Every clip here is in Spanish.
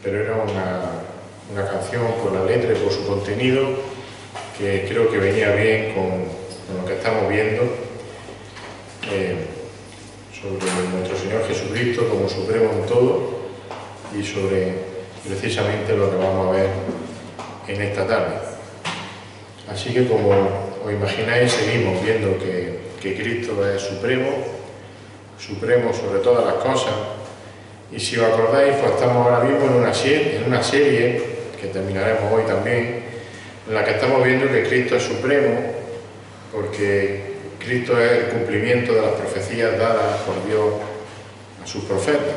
pero era una canción por la letra y por su contenido que creo que venía bien con lo que estamos viendo sobre nuestro Señor Jesucristo como supremo en todo y sobre precisamente lo que vamos a ver en esta tarde. Así que, como os imagináis, seguimos viendo que Cristo es supremo sobre todas las cosas. Y si os acordáis, pues estamos ahora mismo en una serie que terminaremos hoy también, en la que estamos viendo que Cristo es supremo porque Cristo es el cumplimiento de las profecías dadas por Dios a sus profetas.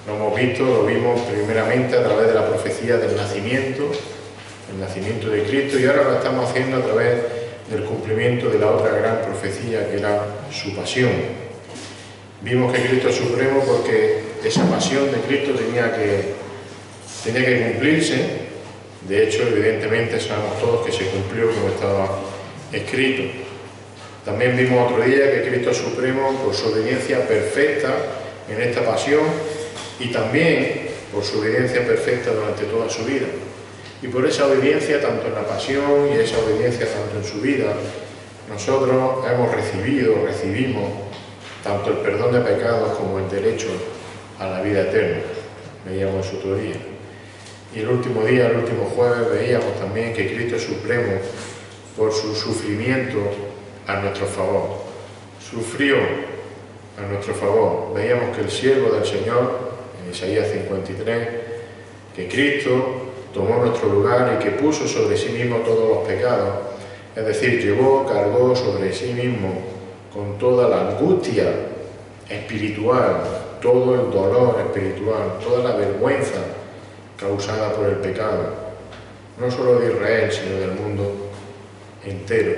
Lo vimos primeramente a través de la profecía del nacimiento, el nacimiento de Cristo, y ahora lo estamos haciendo a través del cumplimiento de la otra gran profecía, que era su pasión. Vimos que Cristo es supremo porque esa pasión de Cristo tenía que cumplirse. De hecho, evidentemente sabemos todos que se cumplió como estaba escrito. También vimos otro día que Cristo es supremo por su obediencia perfecta en esta pasión y también por su obediencia perfecta durante toda su vida. Y por esa obediencia, tanto en la pasión y esa obediencia tanto en su vida, nosotros recibimos tanto el perdón de pecados como el derecho a la vida eterna. Veíamos eso otro día. Y el último jueves, veíamos también que Cristo es supremo por su sufrimiento a nuestro favor. Sufrió a nuestro favor. Veíamos que el siervo del Señor, en Isaías 53, que Cristo tomó nuestro lugar y que puso sobre sí mismo todos los pecados, es decir, cargó sobre sí mismo con toda la angustia espiritual, todo el dolor espiritual, toda la vergüenza causada por el pecado, no solo de Israel, sino del mundo entero.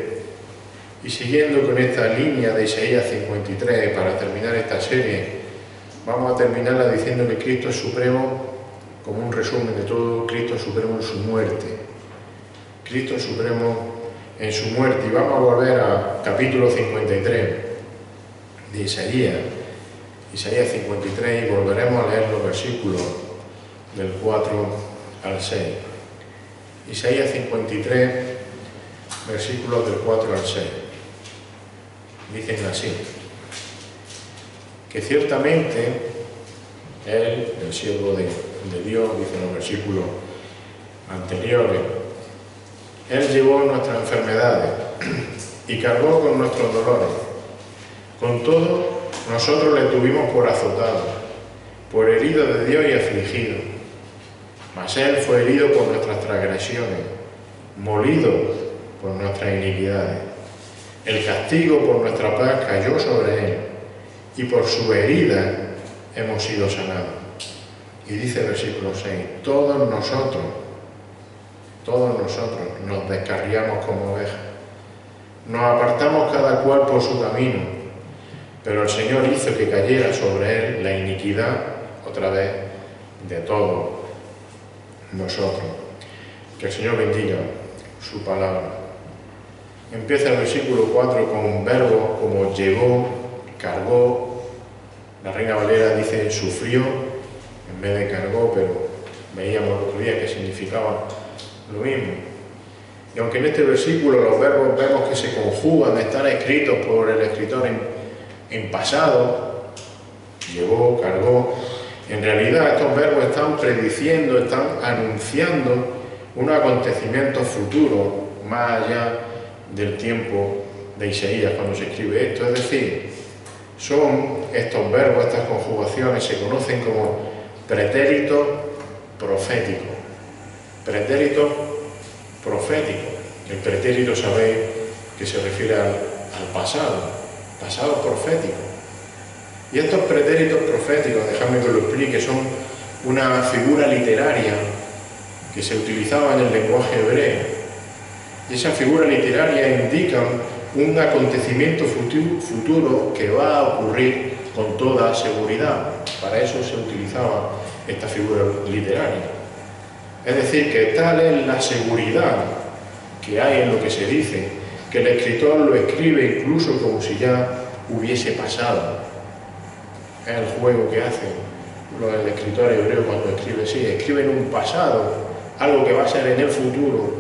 Y siguiendo con esta línea de Isaías 53, para terminar esta serie, vamos a terminarla diciendo que Cristo es supremo, como un resumen de todo. Cristo es supremo en su muerte. Cristo es supremo en su muerte. Y vamos a volver al capítulo 53 de Isaías 53, y volveremos a leer los versículos del 4 al 6. Isaías 53, versículos del 4 al 6. Dicen así: que ciertamente Él, el siervo de Dios, dicen los versículos anteriores, Él llevó nuestras enfermedades y cargó con nuestros dolores. Con todo, nosotros le tuvimos por azotado, por herido de Dios y afligido. Mas Él fue herido por nuestras transgresiones, molido por nuestras iniquidades. El castigo por nuestra paz cayó sobre Él, y por su herida hemos sido sanados. Y dice el versículo 6, todos nosotros nos descarriamos como ovejas, nos apartamos cada cual por su camino, pero el Señor hizo que cayera sobre Él la iniquidad, otra vez, de todos nosotros. Que el Señor bendiga su palabra. Empieza el versículo 4 con un verbo como llevó, cargó. La Reina Valera dice sufrió en vez de cargó, pero veíamos el otro día que significaba lo mismo. Y aunque en este versículo los verbos vemos que se conjugan, están escritos por el escritor en pasado, llevó, cargó, en realidad estos verbos están prediciendo, están anunciando un acontecimiento futuro más allá del tiempo de Isaías cuando se escribe esto. Es decir, son estos verbos, estas conjugaciones, se conocen como pretéritos proféticos. Pretérito profético. El pretérito, sabéis, que se refiere al pasado profético. Y estos pretéritos proféticos, dejadme que lo explique, son una figura literaria que se utilizaba en el lenguaje hebreo. Y esa figura literaria indica un acontecimiento futuro que va a ocurrir con toda seguridad. Para eso se utilizaba esta figura literaria. Es decir, que tal es la seguridad que hay en lo que se dice, que el escritor lo escribe incluso como si ya hubiese pasado. Es el juego que hacen el escritor hebreo cuando escribe, sí, escribe en un pasado, algo que va a ser en el futuro,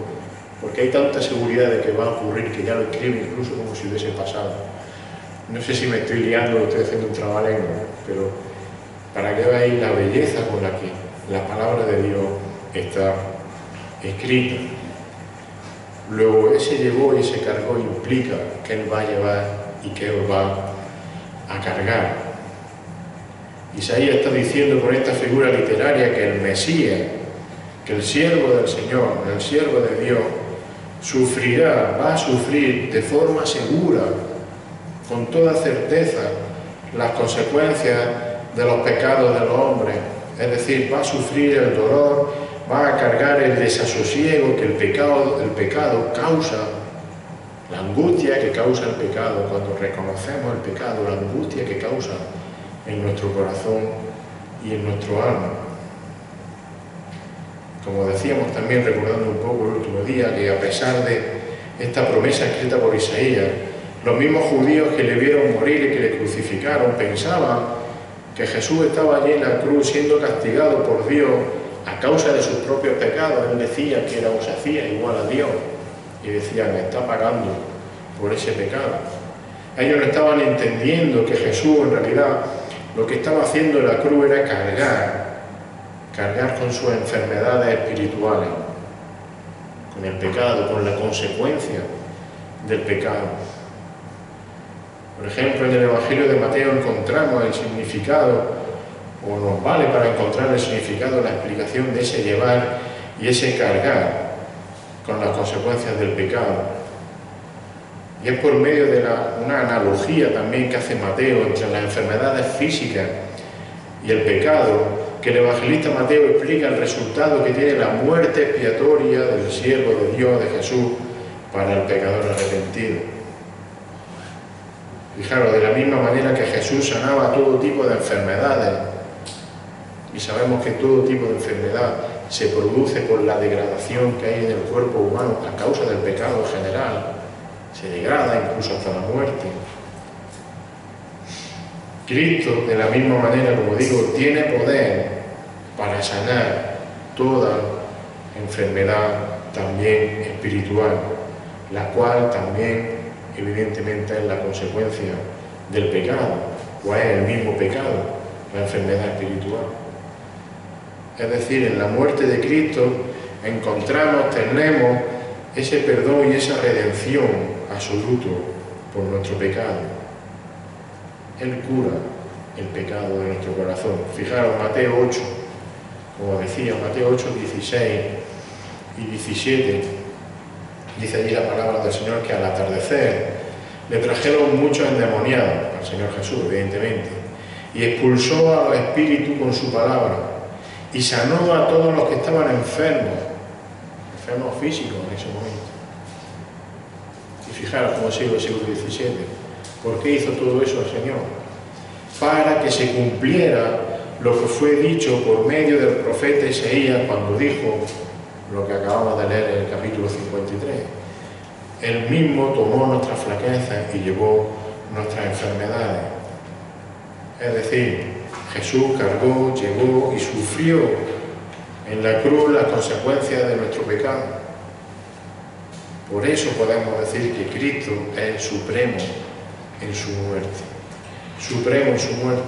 porque hay tanta seguridad de que va a ocurrir que ya lo escribe incluso como si hubiese pasado. No sé si me estoy liando, estoy haciendo un trabalengua, pero para que veáis la belleza con la que la palabra de Dios está escrita. Luego, ese llevó y ese cargó implica que Él va a llevar y que Él va a cargar. Isaías está diciendo con esta figura literaria que el Mesías, que el siervo del Señor, el siervo de Dios, sufrirá, va a sufrir de forma segura, con toda certeza, las consecuencias de los pecados de los hombres. Es decir, va a sufrir el dolor, va a cargar el desasosiego que el pecado causa, la angustia que causa el pecado, cuando reconocemos el pecado, la angustia que causa en nuestro corazón y en nuestro alma. Como decíamos también, recordando un poco el último día, que a pesar de esta promesa escrita por Isaías, los mismos judíos que le vieron morir y que le crucificaron pensaban que Jesús estaba allí en la cruz siendo castigado por Dios a causa de sus propios pecados. Él decía que se hacía igual a Dios y decían, me está pagando por ese pecado. Ellos no estaban entendiendo que Jesús en realidad lo que estaba haciendo en la cruz era cargar con sus enfermedades espirituales, con el pecado, con la consecuencia del pecado. Por ejemplo, en el Evangelio de Mateo encontramos el significado, o nos vale para encontrar el significado, la explicación de ese llevar y ese cargar con las consecuencias del pecado. Y es por medio de una analogía también que hace Mateo entre las enfermedades físicas y el pecado, que el evangelista Mateo explica el resultado que tiene la muerte expiatoria del siervo de Dios, de Jesús, para el pecador arrepentido. Fijaros, de la misma manera que Jesús sanaba todo tipo de enfermedades, y sabemos que todo tipo de enfermedad se produce por la degradación que hay en el cuerpo humano a causa del pecado en general, se degrada incluso hasta la muerte. Cristo, de la misma manera, como digo, tiene poder para sanar toda enfermedad también espiritual, la cual también evidentemente es la consecuencia del pecado, o es el mismo pecado, la enfermedad espiritual. Es decir, en la muerte de Cristo tenemos ese perdón y esa redención absoluto por nuestro pecado. Él cura el pecado de nuestro corazón. Fijaros, Mateo 8, como decía, Mateo 8, 16 y 17, dice allí la palabra del Señor que al atardecer le trajeron muchos endemoniados al Señor Jesús, evidentemente, y expulsó a los espíritus con su palabra, y sanó a todos los que estaban enfermos físicos en ese momento. Y fijaros cómo sigue el siglo XVII. ¿Por qué hizo todo eso el Señor? Para que se cumpliera lo que fue dicho por medio del profeta Isaías cuando dijo lo que acabamos de leer en el capítulo 53. Él mismo tomó nuestras flaquezas y llevó nuestras enfermedades. Es decir, Jesús cargó, llevó y sufrió en la cruz las consecuencias de nuestro pecado. Por eso podemos decir que Cristo es supremo en su muerte. Supremo en su muerte.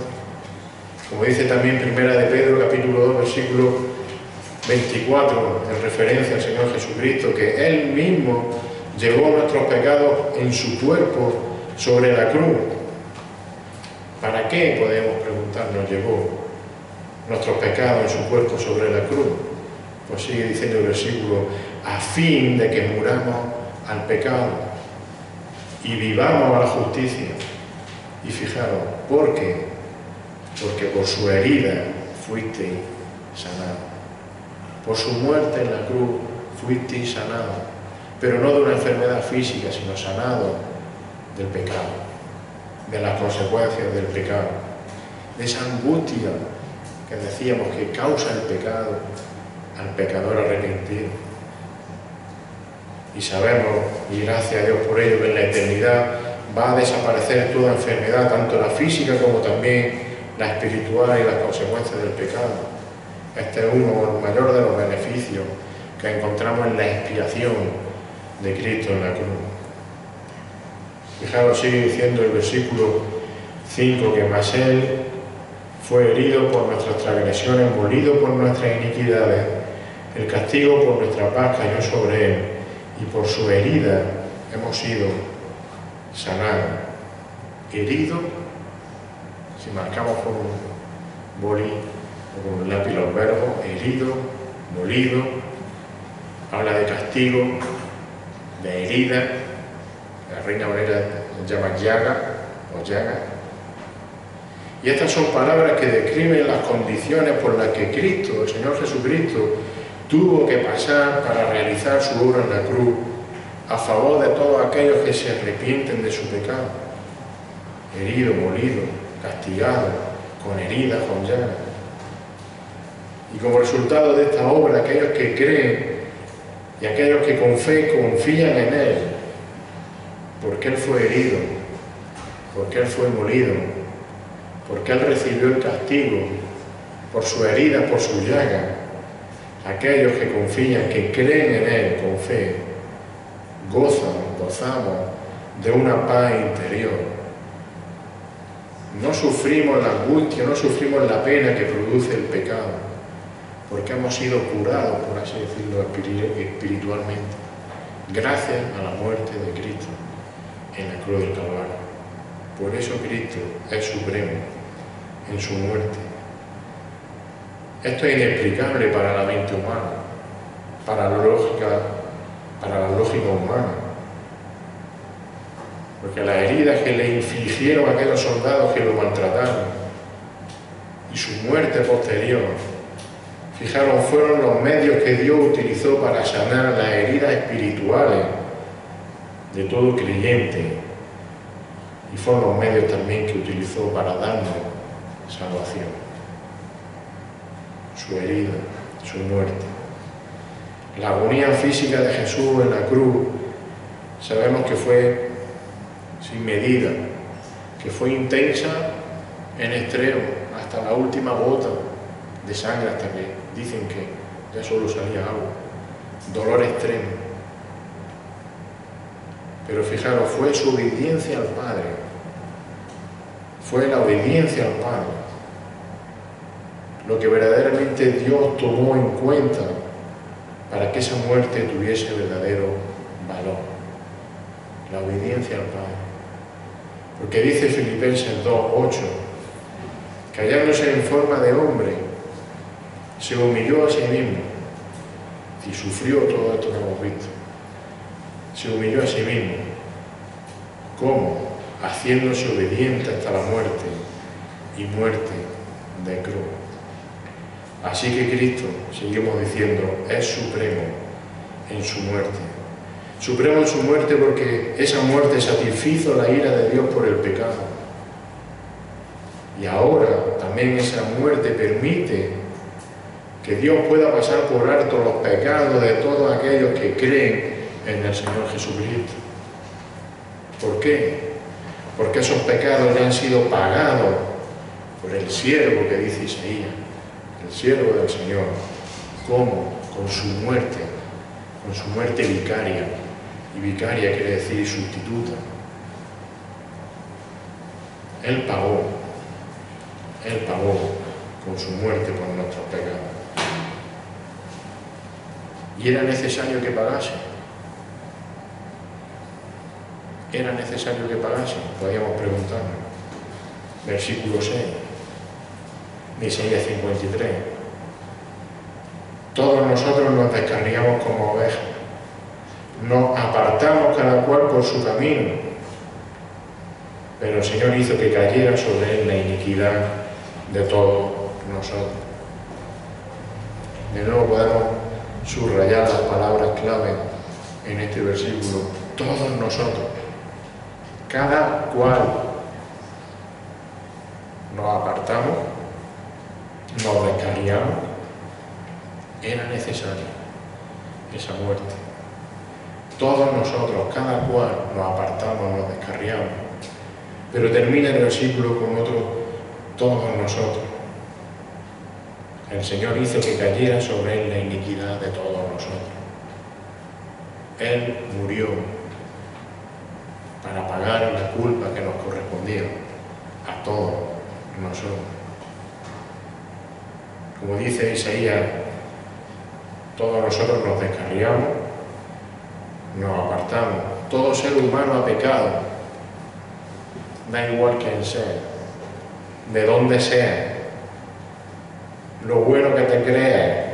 Como dice también Primera de Pedro, capítulo 2, versículo 24, en referencia al Señor Jesucristo, que Él mismo llevó nuestros pecados en su cuerpo sobre la cruz. ¿Para qué, podemos preguntarnos, llevó nuestros pecados en su cuerpo sobre la cruz? Pues sigue diciendo el versículo, a fin de que muramos al pecado y vivamos a la justicia. Y fijaros, ¿por qué? Porque por su herida fuisteis sanados. Por su muerte en la cruz fuisteis sanados, pero no de una enfermedad física, sino sanados del pecado, de las consecuencias del pecado, de esa angustia que decíamos que causa el pecado al pecador arrepentido. Y sabemos, y gracias a Dios por ello, que en la eternidad va a desaparecer toda enfermedad, tanto la física como también la espiritual y las consecuencias del pecado. Este es uno mayor de los beneficios que encontramos en la expiación de Cristo en la cruz. Fijaros, sigue diciendo el versículo 5, que mas Él fue herido por nuestras transgresiones, molido por nuestras iniquidades, el castigo por nuestra paz cayó sobre Él, y por su herida hemos sido sanados. Herido, si marcamos con un boli o con un lápiz los verbos, herido, molido, habla de castigo, de herida. La Reina Valera llama llaga o llaga. Y estas son palabras que describen las condiciones por las que Cristo, el Señor Jesucristo, tuvo que pasar para realizar su obra en la cruz a favor de todos aquellos que se arrepienten de su pecado. Herido, molido, castigado, con heridas, con llagas. Y como resultado de esta obra, aquellos que creen y aquellos que con fe confían en Él, porque Él fue herido, porque Él fue molido, porque Él recibió el castigo por su herida, por su llaga, aquellos que confían, que creen en Él con fe, gozamos de una paz interior. No sufrimos la angustia, no sufrimos la pena que produce el pecado, porque hemos sido curados, por así decirlo, espiritualmente, gracias a la muerte de Cristo en la cruz del Calvario. Por eso Cristo es supremo en su muerte. Esto es inexplicable para la mente humana, para la lógica humana. Porque las heridas que le infligieron a aquellos soldados que lo maltrataron y su muerte posterior, fijaros, fueron los medios que Dios utilizó para sanar las heridas espirituales de todo creyente, y fueron los medios también que utilizó para darnos salvación. Su herida, su muerte. La agonía física de Jesús en la cruz, sabemos que fue sin medida, que fue intensa en extremo, hasta la última gota de sangre, hasta que dicen que ya solo salía agua. Dolor extremo. Pero fijaros, fue su obediencia al Padre, fue la obediencia al Padre lo que verdaderamente Dios tomó en cuenta para que esa muerte tuviese verdadero valor. La obediencia al Padre. Porque dice Filipenses 2:8, que hallándose en forma de hombre, se humilló a sí mismo y sufrió todo esto que hemos visto. Se humilló a sí mismo. ¿Cómo? Haciéndose obediente hasta la muerte, y muerte de cruz. Así que Cristo, seguimos diciendo, es supremo en su muerte. Supremo en su muerte porque esa muerte satisfizo la ira de Dios por el pecado. Y ahora también esa muerte permite que Dios pueda pasar por alto los pecados de todos aquellos que creen en el Señor Jesucristo. ¿Por qué? Porque esos pecados ya han sido pagados por el siervo que dice Isaías, el siervo del Señor. ¿Cómo? Con su muerte vicaria. Y vicaria quiere decir sustituta. Él pagó con su muerte por nuestros pecados. Y era necesario que pagase. ¿Era necesario que pagase? Podríamos preguntarnos. Versículo 6 de Isaías 53. Todos nosotros nos descarriamos como ovejas. Nos apartamos cada cual por su camino. Pero el Señor hizo que cayera sobre él la iniquidad de todos nosotros. De nuevo podemos subrayar las palabras clave en este versículo. Todos nosotros. Cada cual nos apartamos, nos descarriamos. Era necesaria esa muerte. Todos nosotros, cada cual nos apartamos, nos descarriamos. Pero termina el versículo con todos nosotros. El Señor hizo que cayera sobre Él la iniquidad de todos nosotros. Él murió para pagar la culpa que nos correspondía a todos nosotros. Como dice Isaías, todos nosotros nos descarriamos, nos apartamos. Todo ser humano ha pecado, da igual quién sea, de dónde sea, lo bueno que te creas,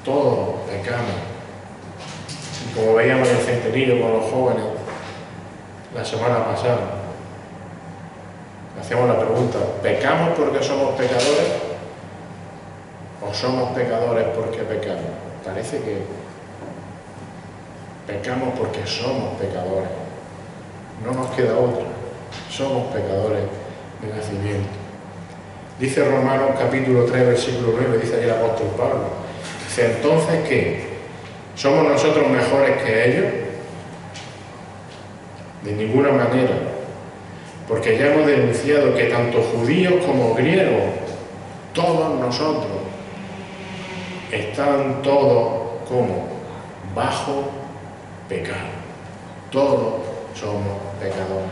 todos pecamos. Y como veíamos en el centenario con los jóvenes la semana pasada, hacíamos la pregunta: ¿pecamos porque somos pecadores o somos pecadores porque pecamos? Parece que pecamos porque somos pecadores, no nos queda otra, somos pecadores de nacimiento. Dice Romanos capítulo 3 versículo 9, dice ahí el apóstol Pablo, dice: ¿entonces qué? ¿Somos nosotros mejores que ellos? De ninguna manera, porque ya hemos denunciado que tanto judíos como griegos, todos nosotros, están todos como bajo pecado. Todos somos pecadores.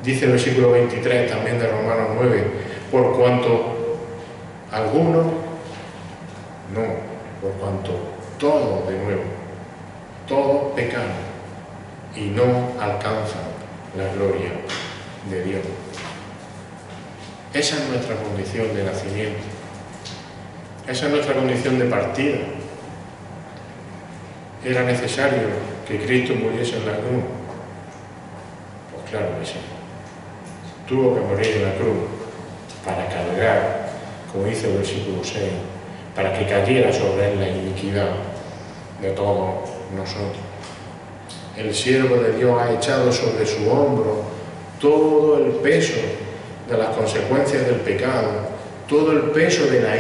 Dice el versículo 23 también de Romanos 9, por cuanto algunos, no, por cuanto todos de nuevo, todos pecan y no alcanzan la gloria de Dios. Esa es nuestra condición de nacimiento. Esa es nuestra condición de partida. ¿Era necesario que Cristo muriese en la cruz? Pues claro que sí. Tuvo que morir en la cruz para cargar, como dice el versículo 6, para que cayera sobre él la iniquidad de todos nosotros. El siervo de Dios ha echado sobre su hombro todo el peso de las consecuencias del pecado, todo el peso de la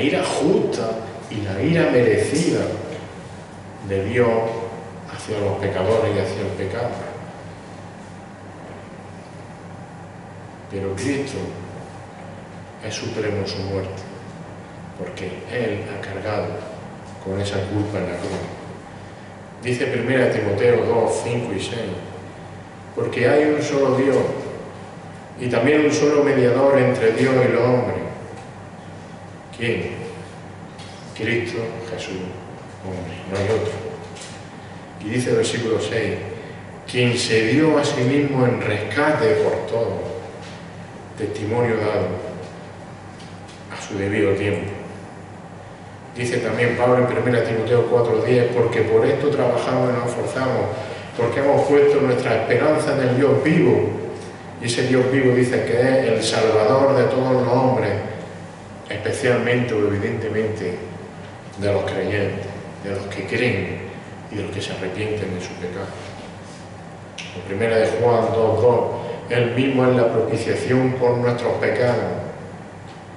ira justa y la ira merecida de Dios hacia los pecadores y hacia el pecado. Pero Cristo es supremo en su muerte, porque Él ha cargado con esa culpa en la cruz. Dice 1 Timoteo 2, 5 y 6, porque hay un solo Dios y también un solo mediador entre Dios y los hombres. ¿Quién? Cristo Jesús, hombre, no hay otro. Y dice el versículo 6, quien se dio a sí mismo en rescate por todos, testimonio dado a su debido tiempo. Dice también Pablo en 1 Timoteo 4:10, porque por esto trabajamos y nos esforzamos, porque hemos puesto nuestra esperanza en el Dios vivo. Y ese Dios vivo dice que es el Salvador de todos los hombres, especialmente o evidentemente de los creyentes, de los que creen y de los que se arrepienten de su pecado. En 1 de Juan 2:2, Él mismo es la propiciación por nuestros pecados,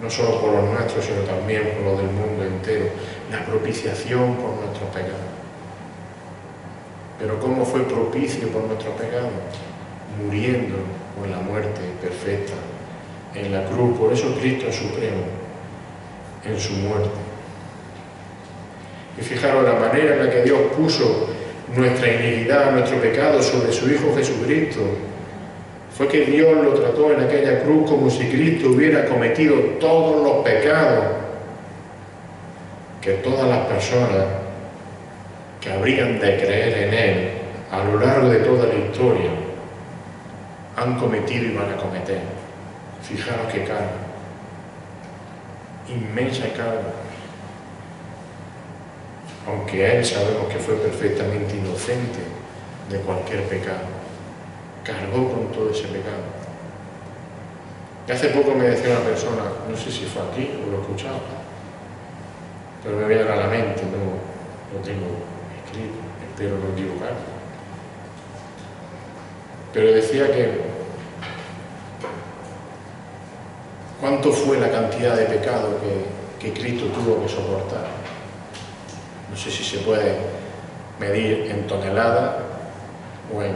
no solo por los nuestros, sino también por los del mundo entero. La propiciación por nuestros pecados. Pero ¿cómo fue propicio por nuestros pecados? Muriendo con la muerte perfecta en la cruz. Por eso Cristo es supremo en su muerte. Y fijaros la manera en la que Dios puso nuestra iniquidad, nuestro pecado sobre su Hijo Jesucristo. Fue que Dios lo trató en aquella cruz como si Cristo hubiera cometido todos los pecados que todas las personas que habrían de creer en Él a lo largo de toda la historia han cometido y van a cometer. Fijaros qué carga, inmensa carga. Aunque Él sabemos que fue perfectamente inocente de cualquier pecado, cargó con todo ese pecado. Y hace poco me decía una persona, no sé si fue aquí o lo he escuchado, pero me viene a la mente, no lo tengo escrito, espero no equivocarme. Pero decía que ¿cuánto fue la cantidad de pecado que Cristo tuvo que soportar? No sé si se puede medir en toneladas o en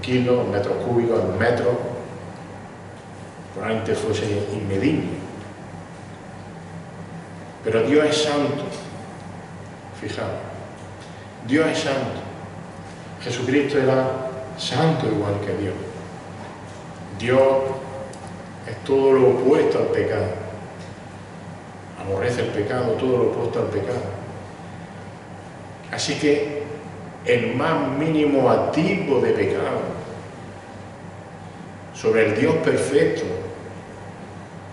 kilos, en metros cúbicos, en metros, probablemente fuese inmedible. Pero Dios es santo. Fijaos, Dios es santo. Jesucristo era santo igual que Dios. Dios es todo lo opuesto al pecado. Aborrece el pecado, todo lo opuesto al pecado. Así que el más mínimo atisbo de pecado sobre el Dios perfecto,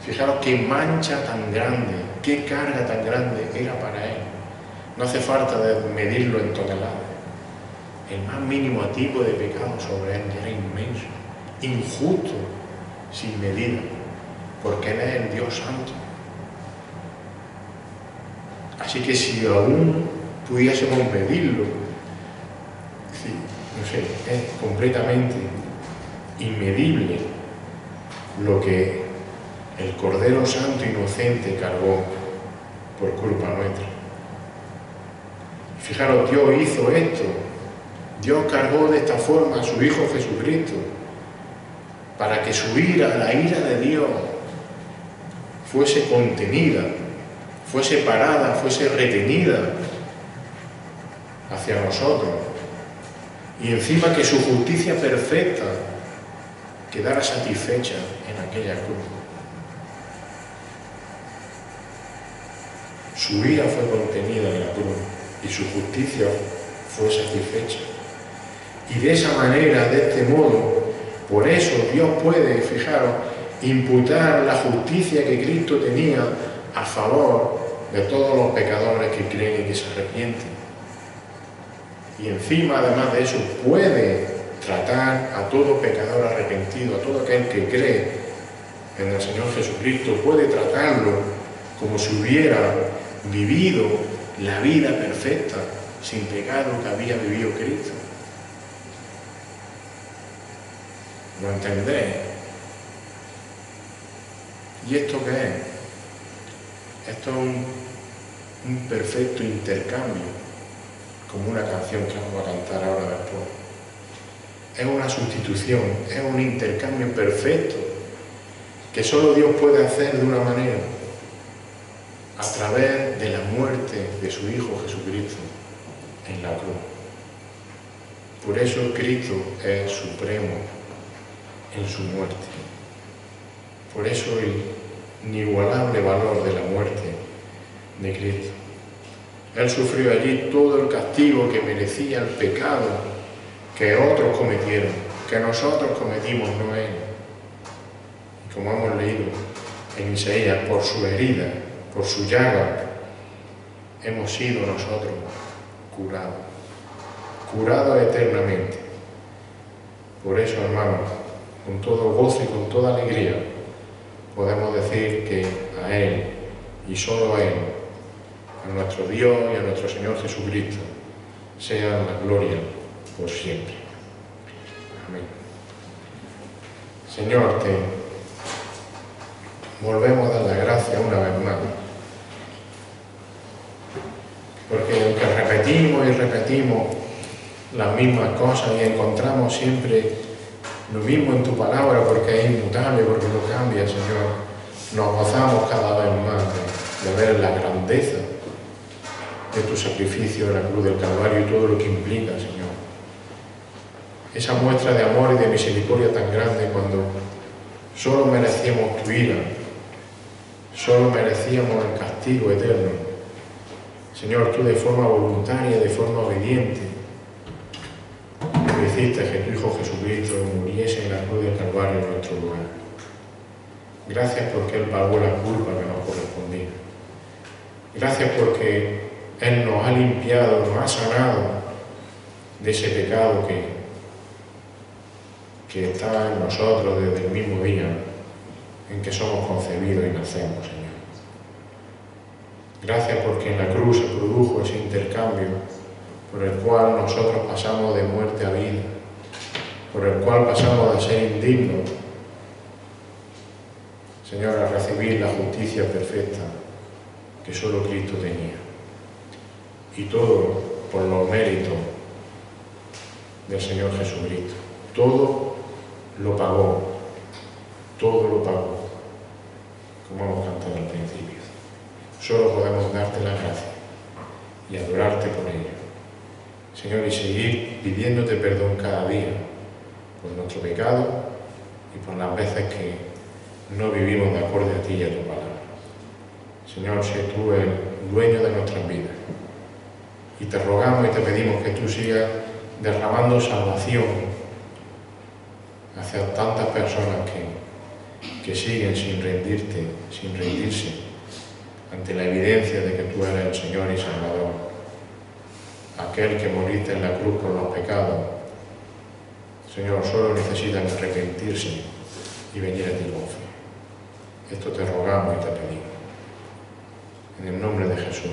fijaros qué mancha tan grande, qué carga tan grande era para Él. No hace falta de medirlo en toneladas. El más mínimo atisbo de pecado sobre Él era inmenso, injusto, sin medida, porque Él es el Dios santo. Así que si aún pudiésemos medirlo, no sé, es completamente inmedible lo que el Cordero Santo Inocente cargó por culpa nuestra. Fijaros, Dios hizo esto. Dios cargó de esta forma a su Hijo Jesucristo para que su ira, la ira de Dios, fuese contenida, fuese parada, fuese retenida hacia nosotros. Y encima que su justicia perfecta quedara satisfecha en aquella cruz. Su ira fue contenida en la cruz y su justicia fue satisfecha. Y de esa manera, de este modo, por eso Dios puede, fijaros, imputar la justicia que Cristo tenía a favor de todos los pecadores que creen y que se arrepienten. Y encima, además de eso, puede tratar a todo pecador arrepentido, a todo aquel que cree en el Señor Jesucristo, puede tratarlo como si hubiera vivido la vida perfecta, sin pecado que había vivido Cristo. ¿Lo entendéis? ¿Y esto qué es? Esto es un perfecto intercambio, como una canción que vamos a cantar ahora después. Es una sustitución, es un intercambio perfecto que solo Dios puede hacer de una manera, a través de la muerte de su Hijo Jesucristo en la cruz. Por eso Cristo es supremo en su muerte. Por eso el inigualable valor de la muerte de Cristo. Él sufrió allí todo el castigo que merecía el pecado que otros cometieron, que nosotros cometimos, no Él. Y como hemos leído en Isaías, por su herida, por su llaga, hemos sido nosotros curados, curados eternamente. Por eso, hermanos, con todo gozo y con toda alegría, podemos decir que a Él, y solo a Él, a nuestro Dios y a nuestro Señor Jesucristo, sea la gloria por siempre. Amén. Señor, te volvemos a dar la gracia una vez más, porque aunque repetimos y repetimos las mismas cosas y encontramos siempre lo mismo en tu palabra, porque es inmutable, porque no cambia, Señor, nos gozamos cada vez más de ver la grandeza de tu sacrificio en la cruz del Calvario y todo lo que implica, Señor. Esa muestra de amor y de misericordia tan grande cuando solo merecíamos tu ira, solo merecíamos el castigo eterno. Señor, tú de forma voluntaria, de forma obediente, hiciste que tu Hijo Jesucristo muriese en la cruz del Calvario en nuestro lugar. Gracias porque Él pagó la culpa que nos correspondía. Gracias porque Él nos ha limpiado, nos ha sanado de ese pecado que está en nosotros desde el mismo día en que somos concebidos y nacemos, Señor. Gracias porque en la cruz se produjo ese intercambio por el cual nosotros pasamos de muerte a vida, por el cual pasamos de ser indignos, Señor, a recibir la justicia perfecta que solo Cristo tenía. Y todo por los méritos del Señor Jesucristo. Todo lo pagó todo lo pagó, como hemos cantado al principio. Solo podemos darte las gracias y adorarte por ello, Señor, y seguir pidiéndote perdón cada día por nuestro pecado y por las veces que no vivimos de acuerdo a ti y a tu palabra. Señor, sé tú el dueño de nuestras vidas y te rogamos y te pedimos que tú sigas derramando salvación hacia tantas personas que siguen sin rendirse ante la evidencia de que tú eres el Señor y Salvador, aquel que moriste en la cruz por los pecados. Señor, solo necesitan arrepentirse y venir a ti con fe. Esto te rogamos y te pedimos. En el nombre de Jesús.